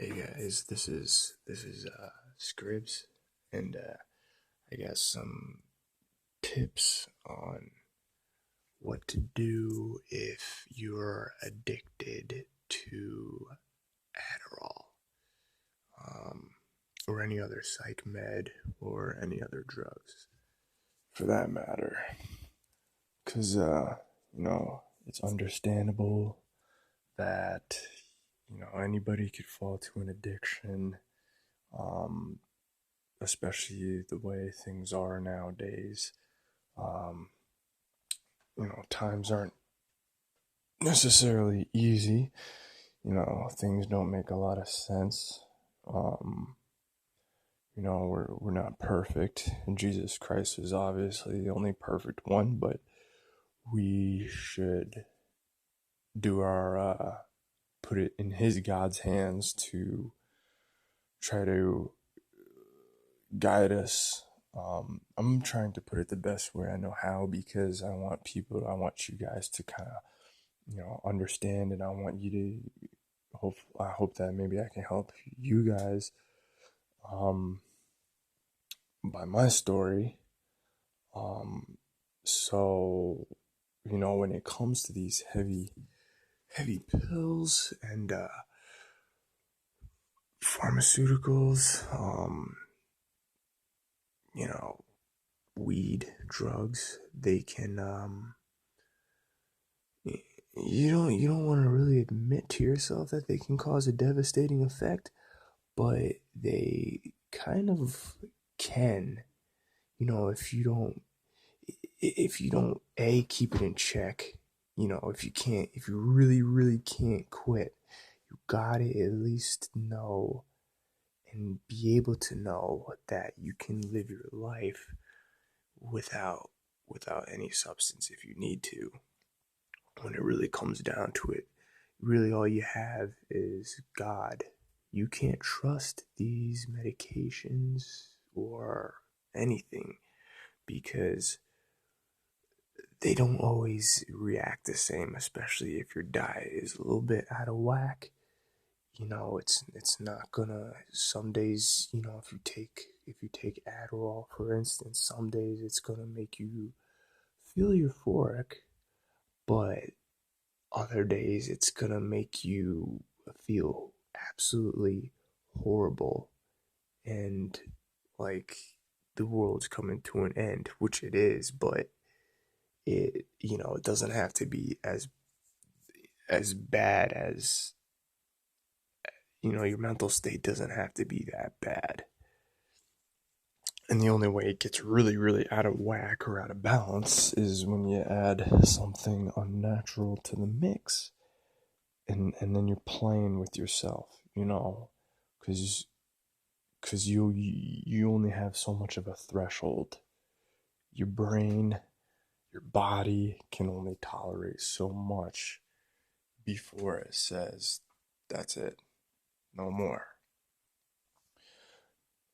Hey guys, this is Scribz, and I got some tips on what to do if you're addicted to Adderall, um, or any other psych med or any other drugs, for that matter. Because it's understandable that anybody could fall to an addiction. Um, Especially the way things are nowadays. Um, Times aren't necessarily easy. Things don't make a lot of sense. Um, we're not perfect, and Jesus Christ is obviously the only perfect one, but we should do our put it in His God's hands to try to guide us. I'm trying to put it the best way I know how because I want you guys to kind of, understand, and I want you to I hope that maybe I can help you guys, um, by my story. Um, so, when it comes to these heavy pills and, pharmaceuticals, you know, weed, drugs, they can you don't want to really admit to yourself that they can cause a devastating effect, but they kind of can. If you don't a keep it in check, if you really can't quit, you gotta at least know and be able to know that you can live your life without without any substance if you need to. When it really comes down to it, really all you have is God. You can't trust these medications or anything because they don't always react the same, especially if your diet is a little bit out of whack. It's not gonna. Some days, if you take Adderall, for instance, some days it's gonna make you feel euphoric, but other days it's gonna make you feel absolutely horrible and like the world's coming to an end, which it is, but it doesn't have to be as bad as your mental state doesn't have to be that bad. And the only way it gets really out of whack or out of balance is when you add something unnatural to the mix, and then you're playing with yourself, because you only have so much of a threshold. Your brain, your body can only tolerate so much before it says, that's it, no more.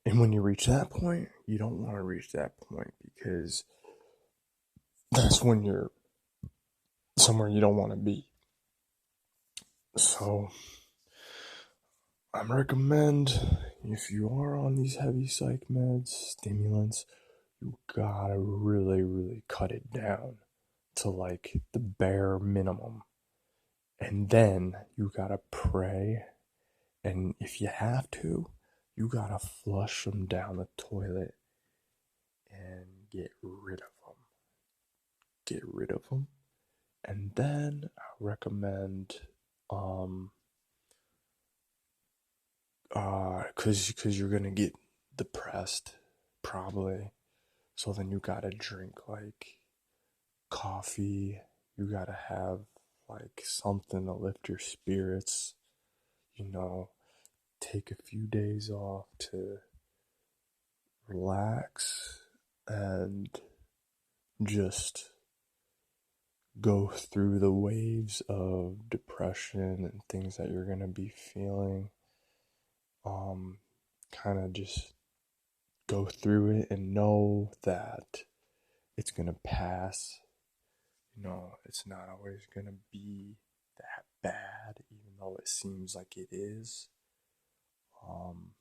And when you reach that point, you don't want to reach that point because that's when you're somewhere you don't want to be. So I recommend, if you are on these heavy psych meds, stimulants, you gotta really cut it down to like the bare minimum. And then you gotta pray, and if you have to, you gotta flush them down the toilet and get rid of them. Get rid of them. And then I recommend, because you're gonna get depressed, probably. So then you gotta drink like coffee. You gotta have like something to lift your spirits. You know, take a few days off to relax and just go through the waves of depression and things that you're gonna be feeling. Um, Kind of just go through it and know that it's gonna pass. It's not always gonna be that bad, even though it seems like it is. Um,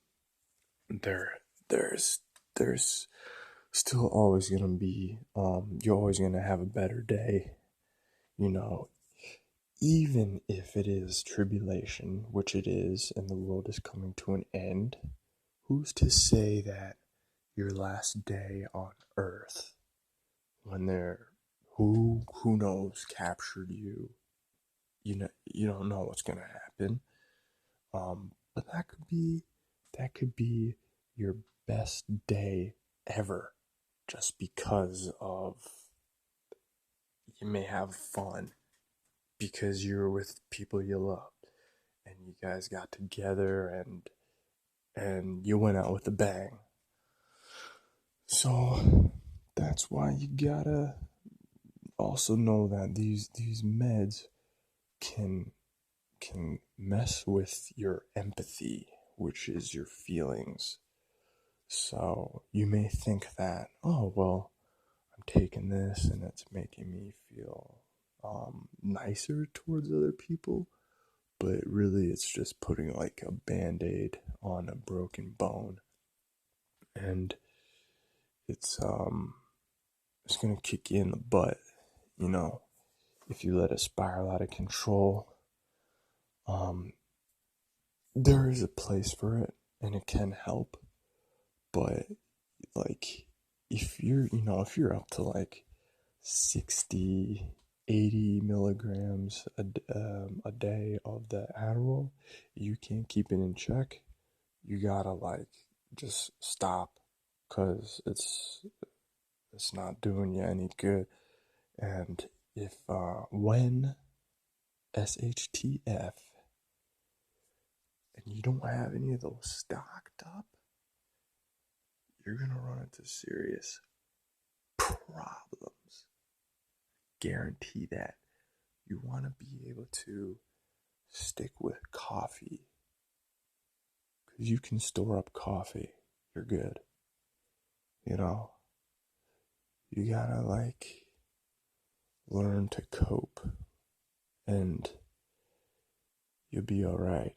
there's there's still always gonna be you're always gonna have a better day, you know, even if it is tribulation, which it is, and the world is coming to an end. Who's to say that your last day on earth, when they're who knows captured you, you don't know what's gonna happen. But that could be your best day ever, just because of you may have fun because you're with people you love and you guys got together and you went out with a bang. So that's why you gotta also know that these meds can mess with your empathy, which is your feelings. So you may think that, oh well, I'm taking this and it's making me feel nicer towards other people, but really it's just putting like a band-aid on a broken bone, and it's gonna kick you in the butt, you know, if you let it spiral out of control. Um, there is a place for it, and it can help, but like if you're up to like 60, 80 milligrams a day of the Adderall, you can't keep it in check. You gotta like just stop, because it's not doing you any good. And if when SHTF and you don't have any of those stocked up, you're gonna run into serious problems. Guarantee that. You want to be able to stick with coffee, because you can store up coffee. You're good. You know, you gotta like learn to cope, and you'll be all right.